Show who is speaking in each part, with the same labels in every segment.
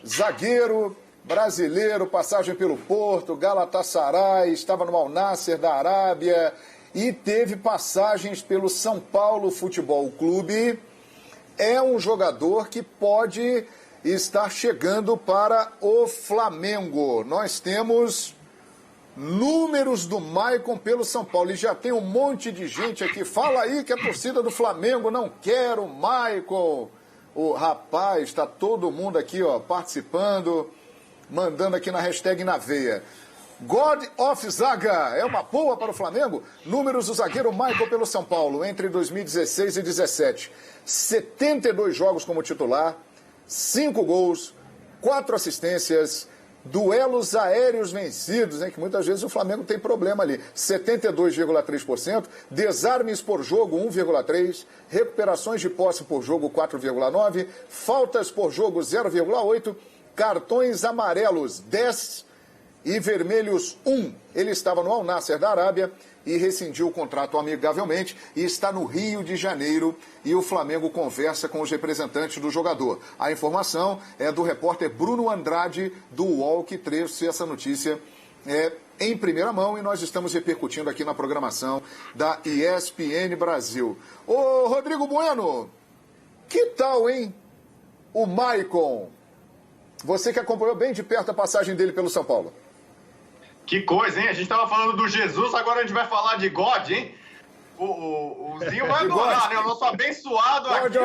Speaker 1: Zagueiro brasileiro, passagem pelo Porto, Galatasaray, estava no Al Nassr da Arábia e teve passagens pelo São Paulo Futebol Clube. É um jogador que pode estar chegando para o Flamengo. Nós temos números do Maicon pelo São Paulo e já tem um monte de gente aqui. Fala aí que a torcida do Flamengo não quer o Maicon. O rapaz, está todo mundo aqui, ó, participando, mandando aqui na hashtag na veia. God of Zaga é uma boa para o Flamengo? Números do zagueiro Maicon pelo São Paulo entre 2016 e 2017. 72 jogos como titular, 5 gols, 4 assistências, duelos aéreos vencidos, hein, que muitas vezes o Flamengo tem problema ali. 72,3%, desarmes por jogo 1,3%, recuperações de posse por jogo 4,9%, faltas por jogo 0,8%, cartões amarelos 10% e vermelhos 1. Ele estava no Al Nassr da Arábia e rescindiu o contrato amigavelmente e está no Rio de Janeiro e o Flamengo conversa com os representantes do jogador. A informação é do repórter Bruno Andrade do UOL, que trouxe essa notícia em primeira mão e nós estamos repercutindo aqui na programação da ESPN Brasil. Ô Rodrigo Bueno, que tal, hein? O Maicon, você que acompanhou bem de perto a passagem dele pelo São Paulo.
Speaker 2: Que coisa, hein? A gente estava falando do Jesus, agora a gente vai falar de God, hein? O Zinho vai adorar, né? O nosso abençoado aqui.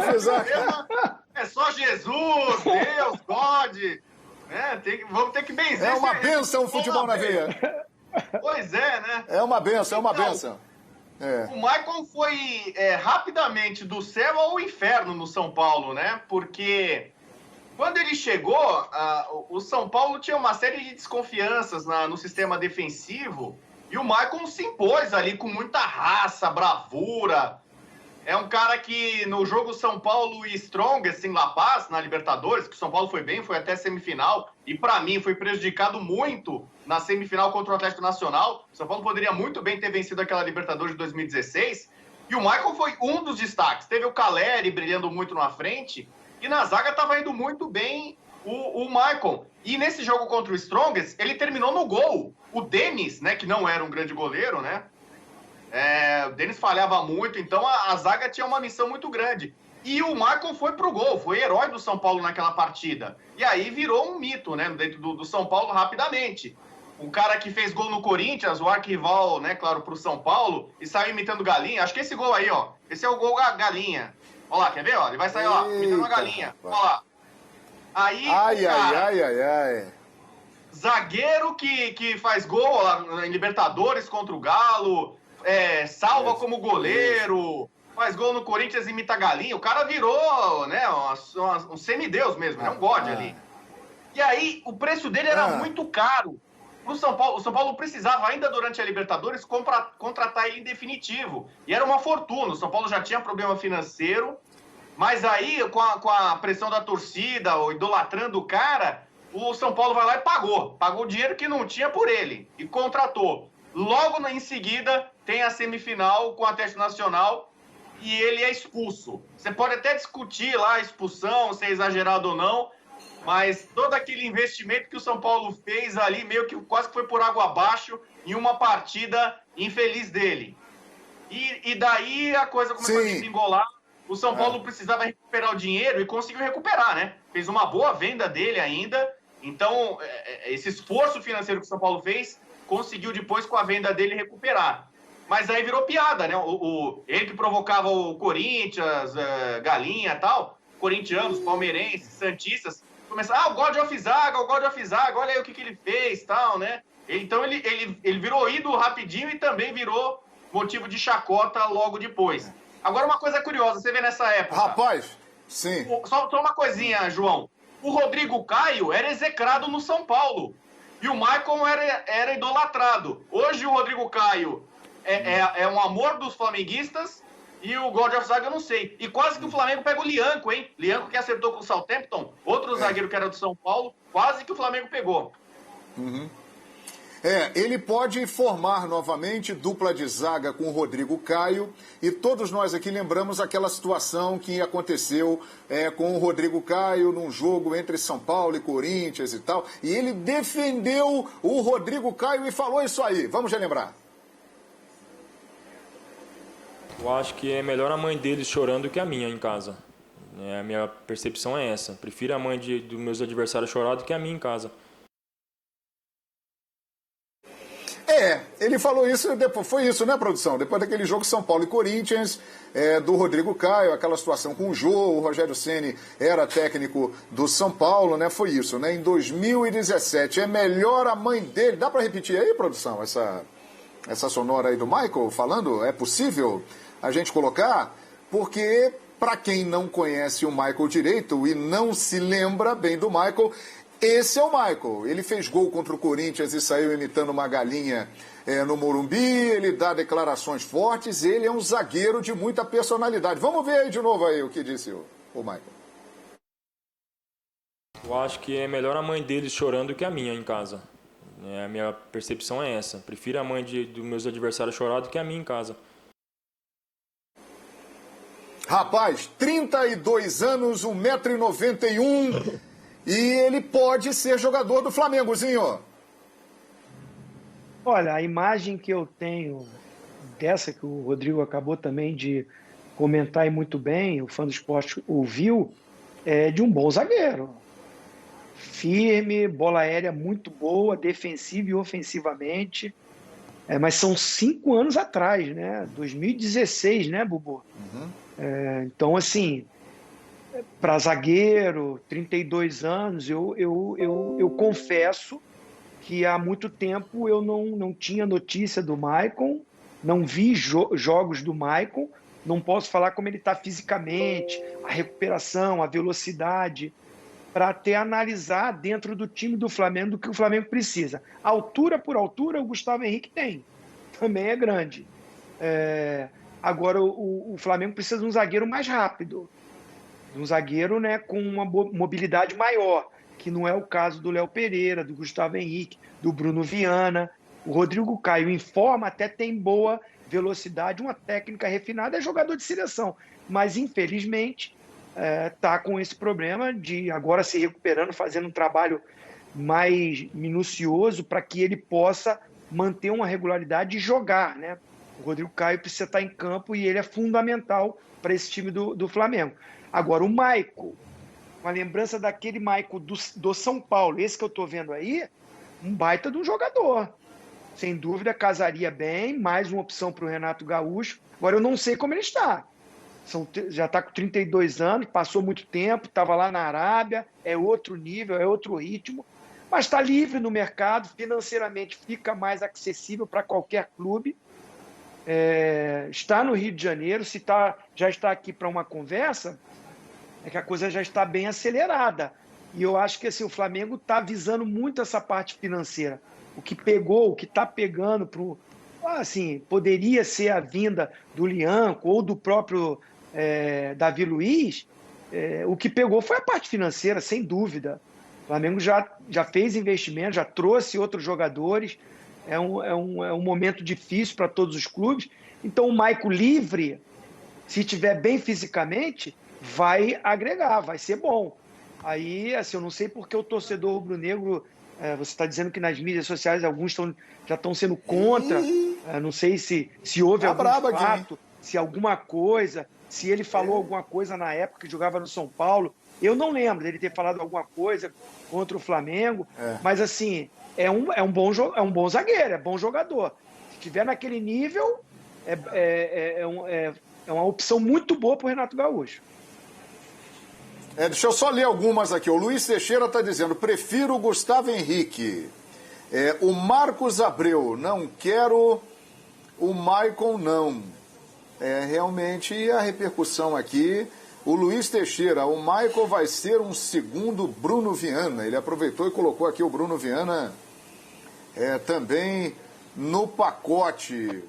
Speaker 2: É só Jesus, Deus, God. Vamos ter que benzer.
Speaker 1: É uma bênção o futebol na veia.
Speaker 2: Pois é, né?
Speaker 1: É uma bênção, é uma bênção.
Speaker 2: O Maicon foi rapidamente do céu ao inferno no São Paulo, né? Porque quando ele chegou, o São Paulo tinha uma série de desconfianças no sistema defensivo e o Maicon se impôs ali com muita raça, bravura. É um cara que no jogo São Paulo e Strongest em La Paz, na Libertadores, que o São Paulo foi bem, foi até semifinal e para mim foi prejudicado muito na semifinal contra o Atlético Nacional. O São Paulo poderia muito bem ter vencido aquela Libertadores de 2016 e o Maicon foi um dos destaques. Teve o Caleri brilhando muito na frente. E na zaga estava indo muito bem o Maicon. E nesse jogo contra o Strongest, ele terminou no gol. O Denis, né, que não era um grande goleiro, né? O Denis falhava muito, então a zaga tinha uma missão muito grande. E o Maicon foi pro gol, foi herói do São Paulo naquela partida. E aí virou um mito, né, dentro do São Paulo rapidamente. O cara que fez gol no Corinthians, o arquival, né, claro, pro São Paulo, e saiu imitando galinha. Acho que esse gol aí, ó, esse é o gol galinha. Olha lá, quer ver? Ó, ele vai sair, ó, imitando uma galinha. Olha lá. Aí,
Speaker 1: ai.
Speaker 2: Zagueiro que faz gol lá em Libertadores contra o Galo, salva como goleiro, faz gol no Corinthians e imita galinha. O cara virou, né, um semideus mesmo, né, um God ali. E aí, o preço dele era muito caro. O São Paulo precisava, ainda durante a Libertadores, contratar ele em definitivo. E era uma fortuna. O São Paulo já tinha problema financeiro, mas aí, com a pressão da torcida, idolatrando o cara, o São Paulo vai lá e pagou. Pagou o dinheiro que não tinha por ele e contratou. Logo em seguida, tem a semifinal com o Atlético Nacional e ele é expulso. Você pode até discutir lá a expulsão, se é exagerado ou não, mas todo aquele investimento que o São Paulo fez ali, meio que quase que foi por água abaixo em uma partida infeliz dele. E daí a coisa começou a desengolar. O São Paulo precisava recuperar o dinheiro e conseguiu recuperar, né? Fez uma boa venda dele ainda. Então, esse esforço financeiro que o São Paulo fez, conseguiu depois com a venda dele recuperar. Mas aí virou piada, né? Ele que provocava o Corinthians, Galinha e tal, corintianos, palmeirenses, santistas, começaram, o God of Zaga, olha aí o que ele fez, tal, né? Então ele virou ídolo rapidinho e também virou motivo de chacota logo depois. Agora uma coisa curiosa, você vê nessa época...
Speaker 1: Rapaz, sim.
Speaker 2: Só uma coisinha, João. O Rodrigo Caio era execrado no São Paulo e o Maicon era idolatrado. Hoje o Rodrigo Caio é um amor dos flamenguistas e o God of Zaga eu não sei. E quase que o Flamengo pega o Lianco, hein? Lianco que acertou com o Southampton, outro zagueiro que era do São Paulo, quase que o Flamengo pegou.
Speaker 1: Ele pode formar novamente dupla de zaga com o Rodrigo Caio, e todos nós aqui lembramos aquela situação que aconteceu com o Rodrigo Caio num jogo entre São Paulo e Corinthians e tal, e ele defendeu o Rodrigo Caio e falou isso aí. Vamos relembrar.
Speaker 3: Eu acho que é melhor a mãe deles chorando do que a minha em casa. A minha percepção é essa. Prefiro a mãe dos meus adversários chorar do que a minha em casa.
Speaker 1: Ele falou isso, foi isso, né, produção? Depois daquele jogo São Paulo e Corinthians, do Rodrigo Caio, aquela situação com o Jô, o Rogério Ceni era técnico do São Paulo, né? Foi isso, né? Em 2017, é melhor a mãe dele. Dá para repetir aí, produção, essa sonora aí do Michael falando? É possível a gente colocar? Porque, para quem não conhece o Michael direito e não se lembra bem do Michael, esse é o Michael. Ele fez gol contra o Corinthians e saiu imitando uma galinha no Morumbi, ele dá declarações fortes, ele é um zagueiro de muita personalidade. Vamos ver aí de novo aí o que disse o Michael.
Speaker 3: Eu acho que é melhor a mãe deles chorando do que a minha em casa. A minha percepção é essa. Prefiro a mãe dos meus adversários chorar do que a minha em casa.
Speaker 1: Rapaz, 32 anos, 1,91 m, e ele pode ser jogador do Flamengozinho.
Speaker 4: Olha, a imagem que eu tenho dessa que o Rodrigo acabou também de comentar e muito bem, o fã do esporte ouviu, é de um bom zagueiro. Firme, bola aérea muito boa, defensiva e ofensivamente. Mas são 5 anos atrás, né? 2016, né, Bubu?
Speaker 1: Uhum.
Speaker 4: Então, assim, para zagueiro, 32 anos, eu confesso que há muito tempo eu não tinha notícia do Maicon, não vi jogos do Maicon, não posso falar como ele está fisicamente, a recuperação, a velocidade, para até analisar dentro do time do Flamengo do que o Flamengo precisa. Altura por altura, o Gustavo Henrique tem, também é grande. Agora, o Flamengo precisa de um zagueiro mais rápido, um zagueiro, né, com uma mobilidade maior, que não é o caso do Léo Pereira, do Gustavo Henrique, do Bruno Viana. O Rodrigo Caio, em forma, até tem boa velocidade, uma técnica refinada, é jogador de seleção, mas infelizmente está com esse problema de agora se recuperando, fazendo um trabalho mais minucioso para que ele possa manter uma regularidade e jogar, né? O Rodrigo Caio precisa estar em campo e ele é fundamental para esse time do Flamengo. Agora, o Michael, uma lembrança daquele Michael do São Paulo, esse que eu estou vendo aí, um baita de um jogador. Sem dúvida, casaria bem, mais uma opção para o Renato Gaúcho. Agora, eu não sei como ele está. Já está com 32 anos, passou muito tempo, estava lá na Arábia, é outro nível, é outro ritmo, mas está livre no mercado, financeiramente fica mais acessível para qualquer clube. Está no Rio de Janeiro, se já está aqui para uma conversa, é que a coisa já está bem acelerada. E eu acho que assim, o Flamengo está visando muito essa parte financeira. O que pegou, o que está pegando, assim, poderia ser a vinda do Lianco ou do próprio Davi Luiz, o que pegou foi a parte financeira, sem dúvida. O Flamengo já fez investimento, já trouxe outros jogadores. É um momento difícil para todos os clubes. Então, o Michael livre, se estiver bem fisicamente, vai agregar, vai ser bom. Aí, assim, eu não sei porque o torcedor rubro-negro, você está dizendo que nas mídias sociais alguns já estão sendo contra. Não sei se houve algum fato, se alguma coisa, se ele falou alguma coisa na época que jogava no São Paulo. Eu não lembro dele ter falado alguma coisa contra o Flamengo, mas assim, é um bom zagueiro, é bom jogador. Se estiver naquele nível, é uma opção muito boa para o Renato Gaúcho.
Speaker 1: Deixa eu só ler algumas aqui. O Luiz Teixeira está dizendo, prefiro o Gustavo Henrique. O Marcos Abreu, não quero o Maicon, não. Realmente a repercussão aqui. O Luiz Teixeira, o Michael vai ser um segundo Bruno Viana. Ele aproveitou e colocou aqui o Bruno Viana também no pacote.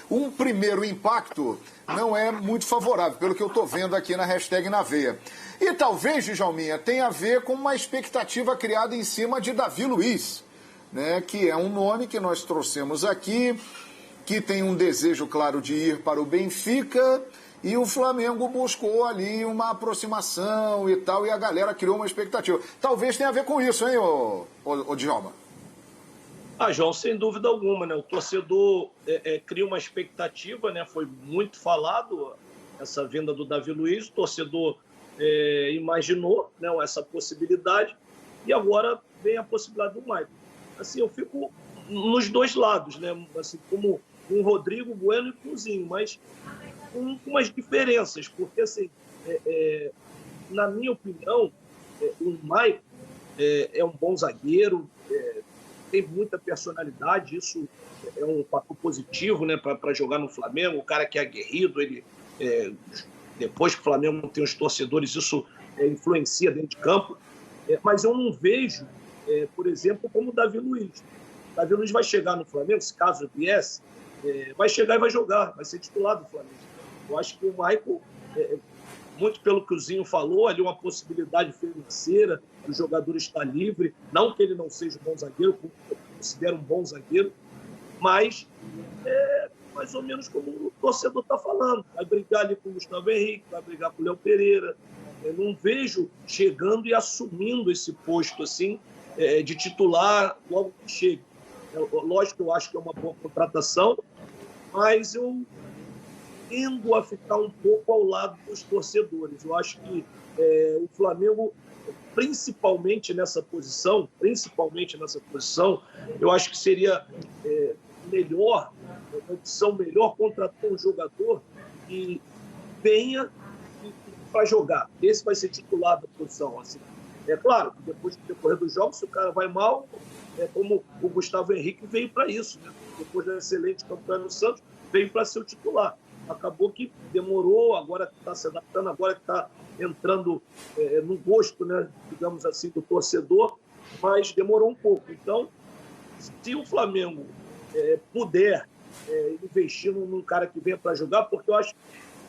Speaker 1: Um primeiro impacto não é muito favorável, pelo que eu estou vendo aqui na hashtag na veia. E talvez, Djalminha, tenha a ver com uma expectativa criada em cima de Davi Luiz. né, que é um nome que nós trouxemos aqui, que tem um desejo claro de ir para o Benfica, e o Flamengo buscou ali uma aproximação e tal, e a galera criou uma expectativa. Talvez tenha a ver com isso, hein, ô Djalma?
Speaker 5: João, sem dúvida alguma, né? O torcedor cria uma expectativa, né? Foi muito falado essa vinda do Davi Luiz, o torcedor imaginou, né, essa possibilidade, e agora vem a possibilidade do Maicon. Assim, eu fico nos dois lados, né? Assim, como com o Rodrigo Bueno e com o Zinho, mas com umas diferenças, porque, assim, na minha opinião, o Maicon é um bom zagueiro, tem muita personalidade, isso é um fator positivo, né, para jogar no Flamengo. O cara que é aguerrido, ele, depois que o Flamengo tem os torcedores, isso influencia dentro de campo. Mas eu não vejo, por exemplo, como o Davi Luiz. O Davi Luiz vai chegar no Flamengo, se caso viesse, vai chegar e vai jogar, vai ser titular do Flamengo. Eu acho que o Maicon, muito pelo que o Zinho falou, ali uma possibilidade financeira, o jogador está livre, não que ele não seja um bom zagueiro, eu considero um bom zagueiro, mas mais ou menos como o torcedor está falando, vai brigar ali com o Gustavo Henrique, vai brigar com o Léo Pereira. Eu não vejo chegando e assumindo esse posto assim, de titular logo que chegue. Lógico que eu acho que é uma boa contratação, mas eu tendo a ficar um pouco ao lado dos torcedores. Eu acho que o Flamengo, principalmente nessa posição, eu acho que seria melhor, uma opção melhor contratar um jogador que venha para jogar. Esse vai ser titular da posição. Assim. É claro que depois do decorrer dos jogos, se o cara vai mal, como o Gustavo Henrique veio para isso, né? Depois da excelente campanha no Santos, veio para ser o titular. Acabou que demorou, agora que está se adaptando, agora que está entrando no gosto, né, digamos assim, do torcedor, mas demorou um pouco. Então, se o Flamengo puder investir num cara que venha para jogar, porque eu acho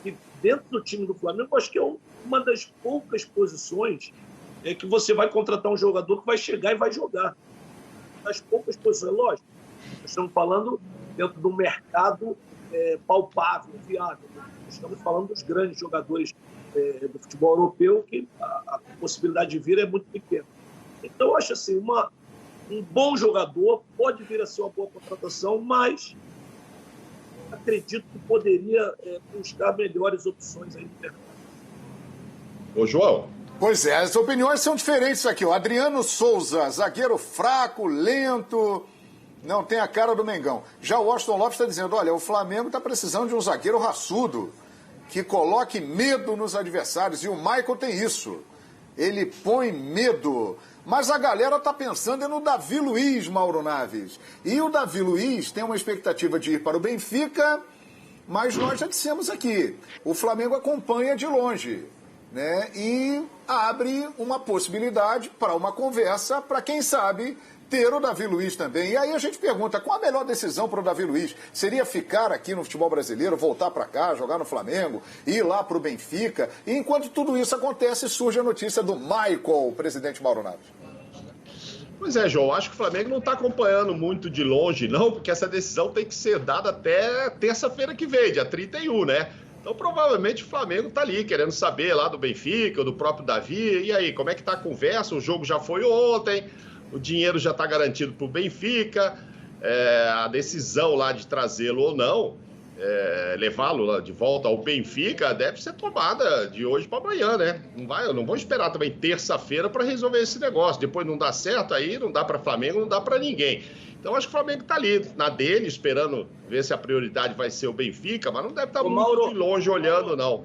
Speaker 5: que dentro do time do Flamengo, eu acho que é uma das poucas posições que você vai contratar um jogador que vai chegar e vai jogar. Das poucas posições, lógico. Nós estamos falando dentro do mercado palpável, viável. Estamos falando dos grandes jogadores do futebol europeu, que a possibilidade de vir é muito pequena. Então, eu acho assim, um bom jogador pode vir a ser uma boa contratação, mas acredito que poderia buscar melhores opções aí no mercado.
Speaker 6: Ô, João.
Speaker 1: Pois é, as opiniões são diferentes aqui. O Adriano Souza, zagueiro fraco, lento, não tem a cara do Mengão. Já o Washington Lopes está dizendo, olha, o Flamengo está precisando de um zagueiro raçudo, que coloque medo nos adversários, e o Maicon tem isso. Ele põe medo. Mas a galera está pensando no Davi Luiz, Mauro Naves. E o Davi Luiz tem uma expectativa de ir para o Benfica, mas nós já dissemos aqui, o Flamengo acompanha de longe, né? E abre uma possibilidade para uma conversa, para quem sabe ter o Davi Luiz também. E aí a gente pergunta, qual a melhor decisão para o Davi Luiz? Seria ficar aqui no futebol brasileiro, voltar para cá, jogar no Flamengo, ir lá para o Benfica? E enquanto tudo isso acontece, surge a notícia do Michael, presidente Mauro Naves.
Speaker 6: Pois é, João, acho que o Flamengo não está acompanhando muito de longe, não, porque essa decisão tem que ser dada até terça-feira que vem, dia 31, né? Então, provavelmente, o Flamengo está ali, querendo saber lá do Benfica, do próprio Davi. E aí, como é que está a conversa? O jogo já foi ontem, o dinheiro já está garantido para o Benfica, a decisão lá de trazê-lo ou não, levá-lo de volta ao Benfica, deve ser tomada de hoje para amanhã, né? Não vou esperar também terça-feira para resolver esse negócio. Depois não dá certo, aí não dá para Flamengo, não dá para ninguém. Então, acho que o Flamengo está ali, na dele, esperando ver se a prioridade vai ser o Benfica, mas não deve estar muito de longe olhando, não.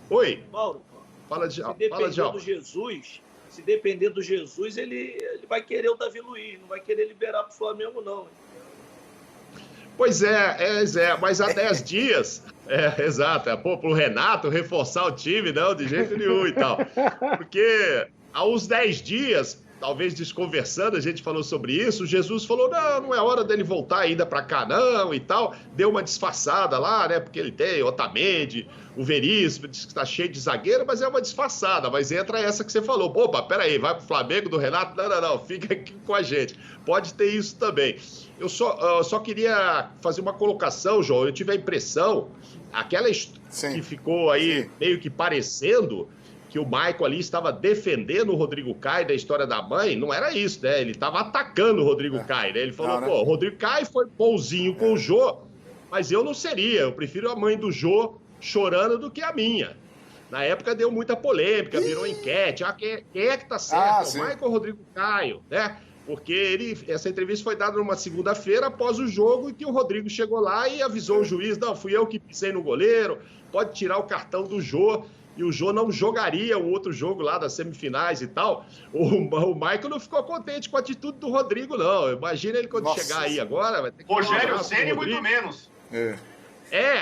Speaker 6: Oi?
Speaker 5: Mauro,
Speaker 6: fala de
Speaker 5: se depender do Jesus, ele vai querer o Davi Luiz, não vai querer liberar para o Flamengo, não.
Speaker 6: Pois mas há 10 dias, exato, pro Renato reforçar o time, não, de jeito nenhum e tal. Porque há uns 10 dias, talvez desconversando, a gente falou sobre isso, o Jesus falou, não é hora dele voltar ainda para cá não e tal, deu uma disfarçada lá, né, porque ele tem Otamendi, o Veríssimo, diz que está cheio de zagueiro, mas é uma disfarçada, mas entra essa que você falou, opa, peraí, vai pro Flamengo do Renato? Não, fica aqui com a gente, pode ter isso também. Eu só queria fazer uma colocação, João, eu tive a impressão, aquela que ficou aí meio que parecendo que o Maicon ali estava defendendo o Rodrigo Caio da história da mãe, não era isso, né? Ele estava atacando o Rodrigo Caio, né? Ele falou, o Rodrigo Caio foi bonzinho com o Jô, mas eu não seria, eu prefiro a mãe do Jô chorando do que a minha. Na época deu muita polêmica, virou enquete, quem é que tá certo? O Maicon ou o Rodrigo Caio, né? Porque essa entrevista foi dada numa segunda-feira após o jogo e que o Rodrigo chegou lá e avisou o juiz, não, fui eu que pisei no goleiro, pode tirar o cartão do Jô. E o Jô não jogaria o outro jogo lá das semifinais e tal. O Maicon não ficou contente com a atitude do Rodrigo, não. Imagina ele quando chegar aí agora. Vai ter que
Speaker 2: Rogério Ceni muito menos.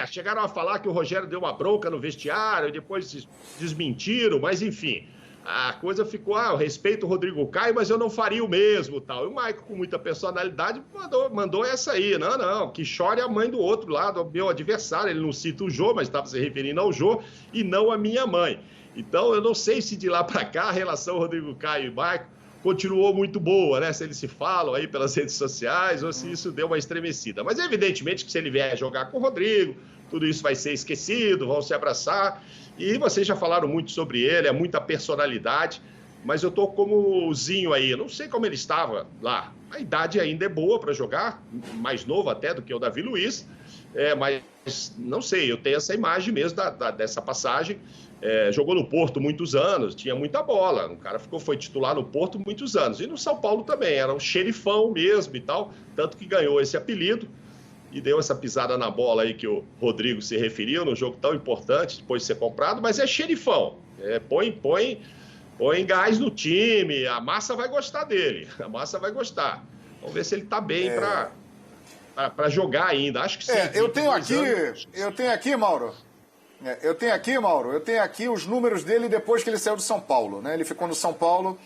Speaker 6: Chegaram a falar que o Rogério deu uma bronca no vestiário, depois desmentiram, mas enfim. A coisa ficou, eu respeito o Rodrigo Caio, mas eu não faria o mesmo, tal. E o Maicon, com muita personalidade, mandou essa aí. Não, que chore a mãe do outro lado, o meu adversário. Ele não cita o Jô, mas estava se referindo ao Jô, e não a minha mãe. Então, eu não sei se de lá para cá a relação Rodrigo Caio e Maicon continuou muito boa, né? Se eles se falam aí pelas redes sociais, ou se isso deu uma estremecida. Mas, evidentemente, que se ele vier jogar com o Rodrigo, tudo isso vai ser esquecido, vão se abraçar. E vocês já falaram muito sobre ele, é muita personalidade, mas eu tô como o Zinho aí, eu não sei como ele estava lá. A idade ainda é boa para jogar, mais novo até do que o Davi Luiz, mas não sei, eu tenho essa imagem mesmo dessa passagem. Jogou no Porto muitos anos, tinha muita bola, o cara foi titular no Porto muitos anos, e no São Paulo também, era um xerifão mesmo e tal, tanto que ganhou esse apelido. E deu essa pisada na bola aí que o Rodrigo se referiu, num jogo tão importante, depois de ser comprado, mas é xerifão. Põe gás no time, a massa vai gostar dele, a massa vai gostar. Vamos ver se ele tá bem para jogar ainda, acho que sim.
Speaker 1: Eu tenho aqui, Mauro, eu tenho aqui os números dele depois que ele saiu do São Paulo, né? Ele ficou no São Paulo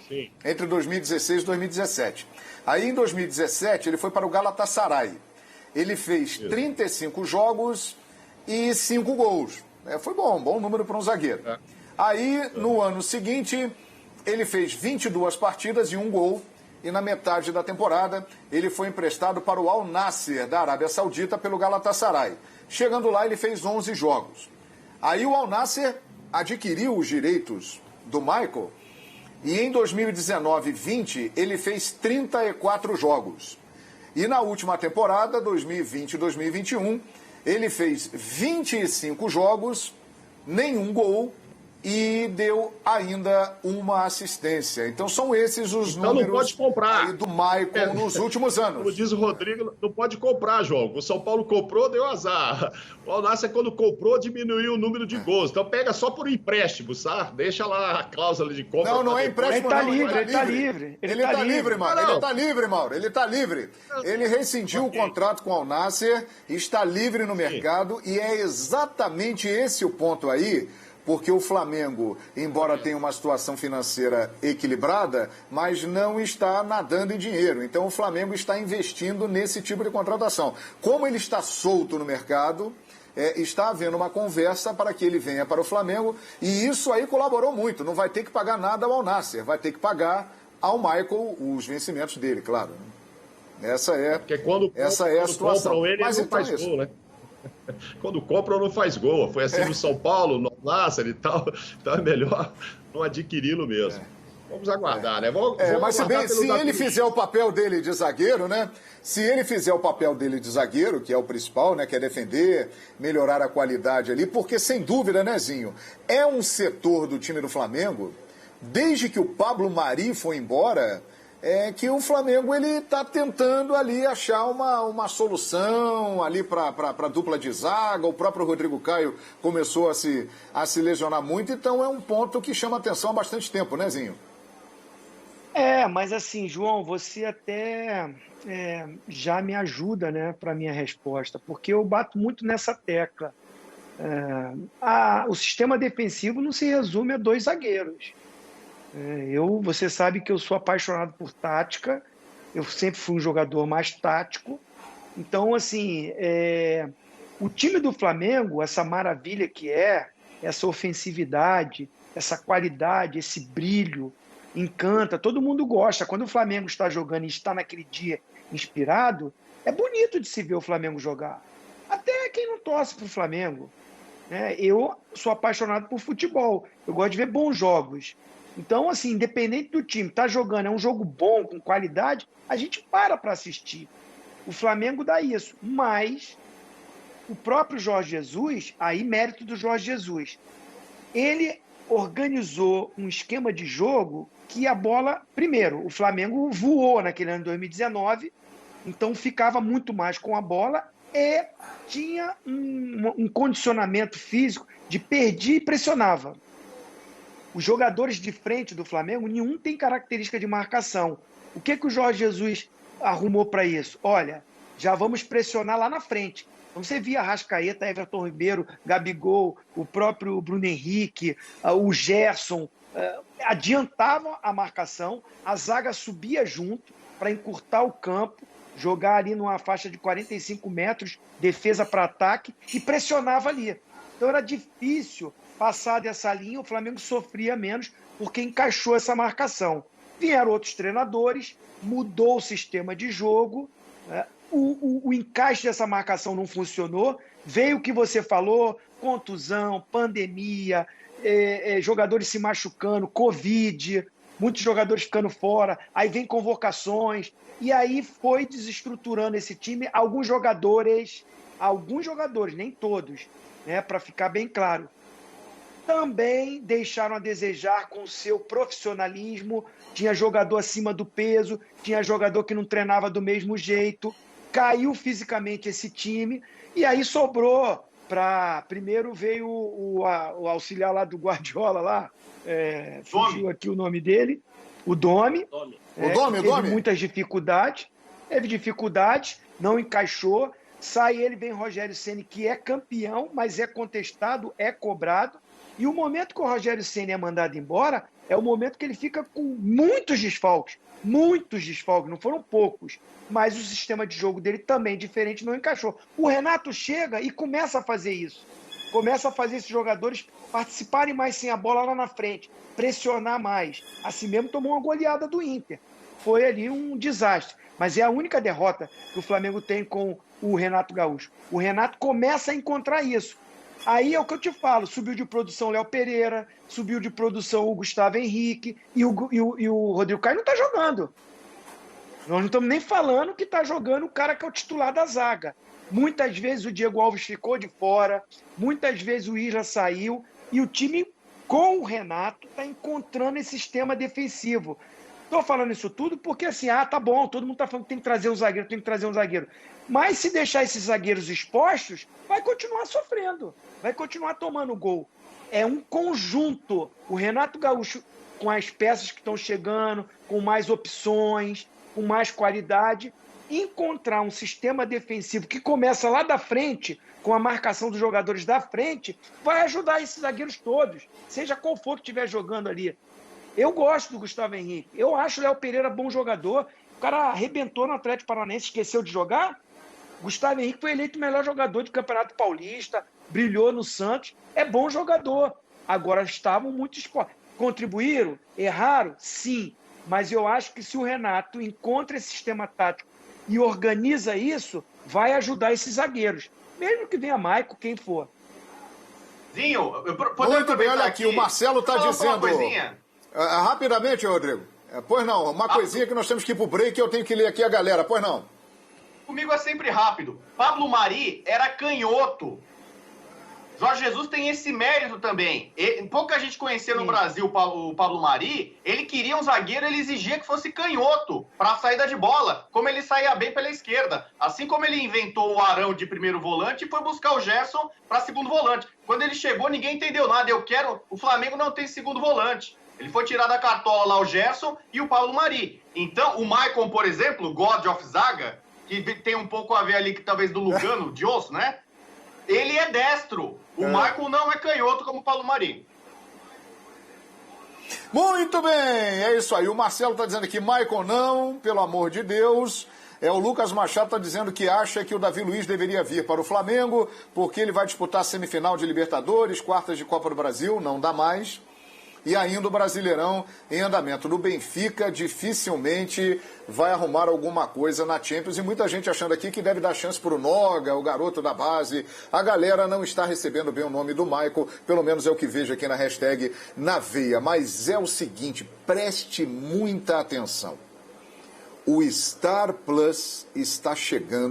Speaker 1: entre 2016 e 2017. Aí, em 2017, ele foi para o Galatasaray. Ele fez 35 jogos e 5 gols. Foi bom número para um zagueiro. Aí, no ano seguinte, ele fez 22 partidas e 1 gol. E na metade da temporada, ele foi emprestado para o Al Nassr, da Arábia Saudita, pelo Galatasaray. Chegando lá, ele fez 11 jogos. Aí o Al Nassr adquiriu os direitos do Maicon e em 2019-20 ele fez 34 jogos. E na última temporada, 2020-2021, ele fez 25 jogos, nenhum gol e deu ainda uma assistência. Então são esses os números
Speaker 6: não pode comprar.
Speaker 1: Aí do Maicon nos últimos anos.
Speaker 6: Como diz o Rodrigo, não pode comprar, João. O São Paulo comprou, deu azar. O Al Nassr, quando comprou, diminuiu o número de gols. Então pega só por empréstimo, sabe? Deixa lá a cláusula de compra.
Speaker 1: Não é empréstimo,
Speaker 4: ele tá livre.
Speaker 1: Ele tá livre, Mauro. Ele tá livre, Mauro. Ele tá livre. Ele rescindiu o contrato com o Al Nassr, está livre no mercado e é exatamente esse o ponto aí. Porque o Flamengo, embora tenha uma situação financeira equilibrada, mas não está nadando em dinheiro. Então o Flamengo está investindo nesse tipo de contratação. Como ele está solto no mercado, está havendo uma conversa para que ele venha para o Flamengo, e isso aí colaborou muito. Não vai ter que pagar nada ao Al Nassr, vai ter que pagar ao Michael os vencimentos dele, claro. Essa é a situação.
Speaker 6: Compram ele, mas ele não faz gol, né? Quando compra não faz gol. Foi assim no São Paulo, no Nassr e tal. Então é melhor não adquiri-lo mesmo. Vamos aguardar, né?
Speaker 1: Mas se ele fizer o papel dele de zagueiro, né? Se ele fizer o papel dele de zagueiro, que é o principal, né? Que é defender, melhorar a qualidade ali, porque sem dúvida, né, Zinho? É um setor do time do Flamengo, desde que o Pablo Mari foi embora, que o Flamengo ele está tentando ali achar uma solução ali para a dupla de zaga. O próprio Rodrigo Caio começou a se lesionar muito, então é um ponto que chama atenção há bastante tempo, né, Zinho?
Speaker 4: Mas assim, João, você até já me ajuda, né, para a minha resposta, porque eu bato muito nessa tecla. O sistema defensivo não se resume a 2 zagueiros. Você sabe que eu sou apaixonado por tática, eu sempre fui um jogador mais tático. Então, assim, o time do Flamengo, essa maravilha que essa ofensividade, essa qualidade, esse brilho, encanta, todo mundo gosta. Quando o Flamengo está jogando e está naquele dia inspirado, é bonito de se ver o Flamengo jogar. Até quem não torce para o Flamengo, né? Eu sou apaixonado por futebol, eu gosto de ver bons jogos. Então, assim, independente do time, tá jogando, é um jogo bom, com qualidade, a gente para assistir. O Flamengo dá isso, mas o próprio Jorge Jesus, aí mérito do Jorge Jesus, ele organizou um esquema de jogo que a bola, primeiro, o Flamengo voou naquele ano de 2019, então ficava muito mais com a bola e tinha um condicionamento físico de perdia e pressionava. Os jogadores de frente do Flamengo, nenhum tem característica de marcação. O que o Jorge Jesus arrumou para isso? Olha, já vamos pressionar lá na frente. Então você via Arrascaeta, Everton Ribeiro, Gabigol, o próprio Bruno Henrique, o Gerson, adiantavam a marcação, a zaga subia junto para encurtar o campo, jogar ali numa faixa de 45 metros, defesa para ataque, e pressionava ali. Então era difícil passar dessa linha, o Flamengo sofria menos porque encaixou essa marcação. Vieram outros treinadores, mudou o sistema de jogo, né? O encaixe dessa marcação não funcionou, veio o que você falou, contusão, pandemia, jogadores se machucando, Covid, muitos jogadores ficando fora, aí vem convocações, e aí foi desestruturando esse time. Alguns jogadores, nem todos, né, para ficar bem claro, também deixaram a desejar com o seu profissionalismo. Tinha jogador acima do peso, tinha jogador que não treinava do mesmo jeito, caiu fisicamente esse time, e aí sobrou para... Primeiro veio o auxiliar lá do Guardiola, lá, fugiu aqui o nome dele, o Domi. Teve muitas dificuldades, não encaixou, sai ele, vem Rogério Ceni, que é campeão, mas é contestado, é cobrado, e o momento que o Rogério Ceni é mandado embora é o momento que ele fica com muitos desfalques, não foram poucos, mas o sistema de jogo dele também diferente, não encaixou. O Renato chega e começa a fazer isso, começa a fazer esses jogadores participarem mais sem a bola lá na frente, pressionar mais. Assim mesmo tomou uma goleada do Inter, foi ali um desastre, mas é a única derrota que o Flamengo tem com o Renato Gaúcho. O Renato começa a encontrar isso. Aí é o que eu te falo, subiu de produção Léo Pereira, subiu de produção o Gustavo Henrique, e o Rodrigo Caio não está jogando. Nós não estamos nem falando que está jogando o cara que é o titular da zaga. Muitas vezes o Diego Alves ficou de fora, muitas vezes o Isla saiu, e o time, com o Renato, está encontrando esse sistema defensivo. Estou falando isso tudo porque, assim, tá bom, todo mundo está falando que tem que trazer um zagueiro, Mas se deixar esses zagueiros expostos, vai continuar sofrendo, vai continuar tomando gol. É um conjunto. O Renato Gaúcho, com as peças que estão chegando, com mais opções, com mais qualidade, encontrar um sistema defensivo que começa lá da frente, com a marcação dos jogadores da frente, vai ajudar esses zagueiros todos, seja qual for que estiver jogando ali. Eu gosto do Gustavo Henrique, eu acho o Léo Pereira bom jogador, o cara arrebentou no Atlético Paranaense, esqueceu de jogar. Gustavo Henrique foi eleito o melhor jogador do Campeonato Paulista, brilhou no Santos, é bom jogador. Agora estavam muito expostos. Contribuíram? Erraram? Sim. Mas eu acho que se o Renato encontra esse sistema tático e organiza isso, vai ajudar esses zagueiros. Mesmo que venha Maico, quem for.
Speaker 2: Zinho,
Speaker 1: muito bem, olha aqui, o Marcelo está dizendo... rapidamente, Rodrigo. Pois não, uma coisinha que nós temos que ir pro break, eu tenho que ler aqui a galera, pois não.
Speaker 2: Comigo é sempre rápido. Pablo Mari era canhoto. Jorge Jesus tem esse mérito também. Pouca gente conhecia no Brasil o Pablo Mari. Ele queria um zagueiro, ele exigia que fosse canhoto para a saída de bola, como ele saía bem pela esquerda. Assim como ele inventou o Arão de primeiro volante e foi buscar o Gerson para segundo volante. Quando ele chegou, ninguém entendeu nada. O Flamengo não tem segundo volante. Ele foi tirar da cartola lá o Gerson e o Pablo Mari. Então, o Maicon, por exemplo, God of Zaga, que tem um pouco a ver ali, que talvez do Lugano, de osso, né? Ele é destro. O Maicon não é canhoto como o Paulo Mari.
Speaker 1: Muito bem, é isso aí. O Marcelo está dizendo que Maicon não, pelo amor de Deus. O Lucas Machado está dizendo que acha que o Davi Luiz deveria vir para o Flamengo, porque ele vai disputar a semifinal de Libertadores, quartas de Copa do Brasil, não dá mais. E ainda o Brasileirão em andamento. No Benfica, dificilmente vai arrumar alguma coisa na Champions. E muita gente achando aqui que deve dar chance para o Noga, o garoto da base. A galera não está recebendo bem o nome do Maicon, pelo menos é o que vejo aqui na hashtag na veia. Mas é o seguinte, preste muita atenção. O Star Plus está chegando.